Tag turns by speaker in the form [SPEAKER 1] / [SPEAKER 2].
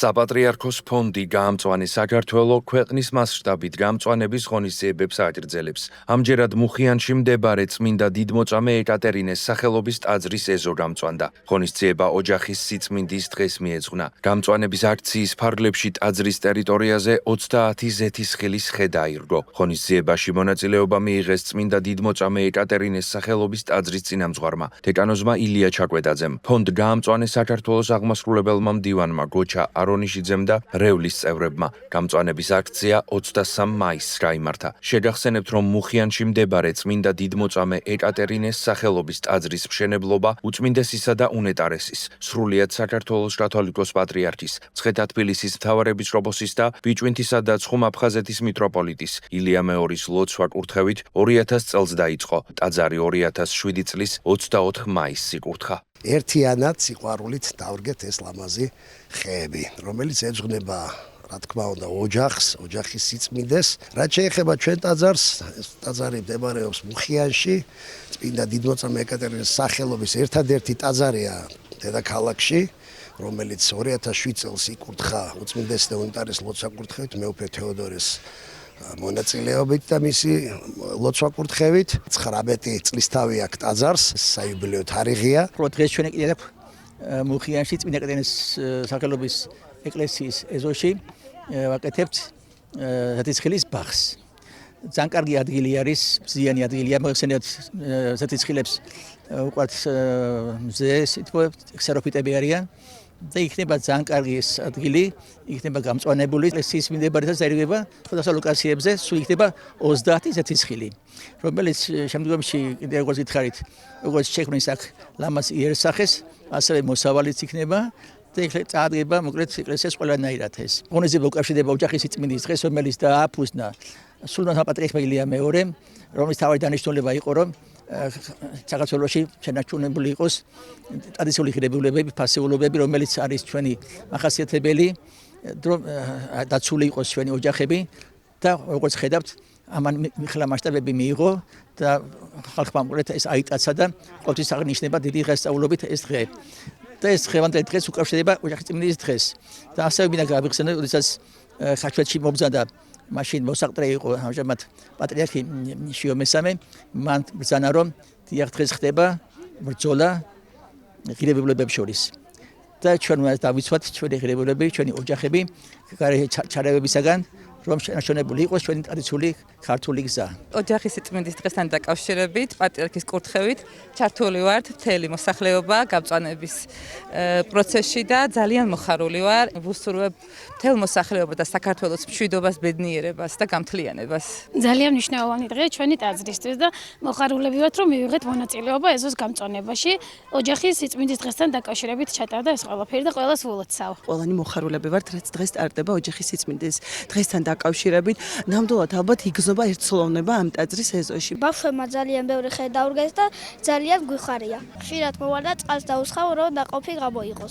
[SPEAKER 1] საპატრიარქოს ფონდი გაამწვანე საქართველოს ქვეყნის მასშტაბით გამწვანების ღონისძიებებს ააგრძელებს. ამჯერად მუხიანში მდებარე წმინდა დიდმოწამე ეკატერინეს სახელობის ტაძრის ეზო გამწვანდა. ღონისძიება ოჯახის სიწმინდის დღეს მიეძღვნა. გამწვანების აქციის ფარგლებში ტაძრის ტერიტორიაზე 30 ზეთისხილის ხე დაირგო. ღონისძიებაში მონაწილეობა მიიღეს წმინდა დიდმოწამე ეკატერინეს სახელობის ტაძრის წინამძღვარმა დეკანოზმა ილია ჩაკვედაძემ. ფონდ გაამწვანე საქართველოს აღმასრულებელმა მდივანმა გოჩა არონიშიძემ და რევლის წევრებმა. გამწვანების აქცია 23 მაისს გაიმართა. შეგახსენებთ, რომ მუხიანში მდებარე წმინდა დიდმოწამე ეკატერინეს სახელობის ტაძრის მშენებლობა უწმინდესისა და უნეტარესის, სრულიად საქართველოს კათოლიკოს პატრიარქის, მცხეთა-თბილისის მთავარეპისკოპოსის და ბიჭვინთისა და ცხუმ-აფხაზეთის მიტროპოლიტის ილია მეორის ლოცვა კურთხევით 2000 წელს დაიწყო. ტაძარი 2007 წლის 24 მაისს იკურთხა.
[SPEAKER 2] ერთიანად სიყვარულით დავრგეთ ეს ლამაზი ხეები, რომელიც ეძღვნება, რა თქმა უნდა, ოჯახის სიწმინდეს. რაც შეეხება ჩვენ ტაძარს, ეს ტაძარი მდებარეობს მუხიანში, წმინდა დიდმოწამე ეკატერინეს სახელობის ერთადერთი ტაძარია დედაქალაქში, რომელიც 2007 წელს იკურთხა უწმინდესისა და უნეტარესის ლოცვა კურთხევით მეუფე თეოდორეს მონაწილეობით და მისი ლოცვა კურთხევით. 19 წლისთავი აქ ტაძარს, საიუბილეო თარიღია.
[SPEAKER 3] დღეს ჩვენ კიდევ მუხიანში წმინდა ეკატერინეს სახელობის ეკლესიის ეზოში ვაკეთებთ ზეთისხილის ბაღს. ძალიან კარგი ადგილი არის, მზიანი ადგილია, მოიხსენიათ ზეთისხილებს უყვართ მზე, სიტყვებს, ქსეროფიტები არიან. და იქნება ძალიან კარგი ეს ადგილი, იქნება გამწვანებული ეკლესიის მიმდებარედაც დაირიგება სხვადასხვა ლოკაციებზე, სულ იქნება 30 ზეთისხილი, რომელიც შემდგომში კიდევ როგორც გითხარით, როგორც შექმნის აქ ლამაზ იერსახეს, ასევე მოსავალიც იქნება და იქ წაადგება მოკლედ ეკლესიას ყველანაირად ეს. ღონისძიება უკავშირდება ოჯახის სიწმინდის დღეს, რომელიც დააფუძნა სულთან პატრიარქმა ილია მეორემ, რომლის თავი დანიშნულება იყო, რომ საქართველოში შენარჩუნებული იყოს ტრადიციული ღირებულებები, ფასეულობები, რომელიც არის ჩვენი მახასიათებელი, დაცული იყოს ჩვენი ოჯახები და როგორც ხედავთ, ამან მიხელა მასშტაბები მიიღო და ხალხმა მოკლედ ეს აიტაცა და ყოველთვის აღნიშნება დიდი დღესწაულობით ეს დღე. და ეს დღევანდელი დღეს უკავშირდება ოჯახის სიწმინდის დღეს. და ასევე მინდა გავიხსენო, როდესაც ხაჩვეთში მომზადა მაშინ მოსაყდრე იყო ამჟამად პატრიარქი შიო მესამე, მან ბრძანა რომ დიახ დღეს ხდება ბრძოლა ღირებულებებს შორის. და ჩვენ უნდა დავიცვათ ჩვენი ღირებულებები, ჩვენი ოჯახები ჩარევებისაგან, რომ შენარჩუნებული იყოს ჩვენი ტრადიციული ქართული გზა.
[SPEAKER 4] ოჯახის სიწმინდის დღესთან დაკავშირებით, პატრიარქის კურთხევით ჩართული ვართ მთელი მოსახლეობა გამწვანების პროცესში და ძალიან მოხარული ვარ. ვუსურვებ მთელ მოსახლეობა და საქართველოს მშვიდობას, ბედნიერებას და გამთლიანებას.
[SPEAKER 5] ძალიან მნიშვნელოვანი დღეა ჩვენი ტაძრისთვის და მოხარულები ვართ, რომ მივიღეთ მონაწილეობა ეზოს გამწვანებაში. ოჯახის სიწმინდის დღესთან დაკავშირებით ჩატარდა ეს ყველაფერი და ყველას ვილოცავ.
[SPEAKER 6] ყველანი მოხარულები ვართ, რაც დღეს სტარტდება ოჯახის სიწმინდის დღესთან დაკავშირებით. ნამდვილად ალბათ იგრძნობა ერთსულოვნება ამ ტაძრის ეზოში.
[SPEAKER 7] ბავშვებმა ძალიან ბევრი ხე დაურგეს და ძალიან გვიხარია. ხშირად მოვალ და წყალს დაუსხავ, რომ დაყოფი გამოიყოს.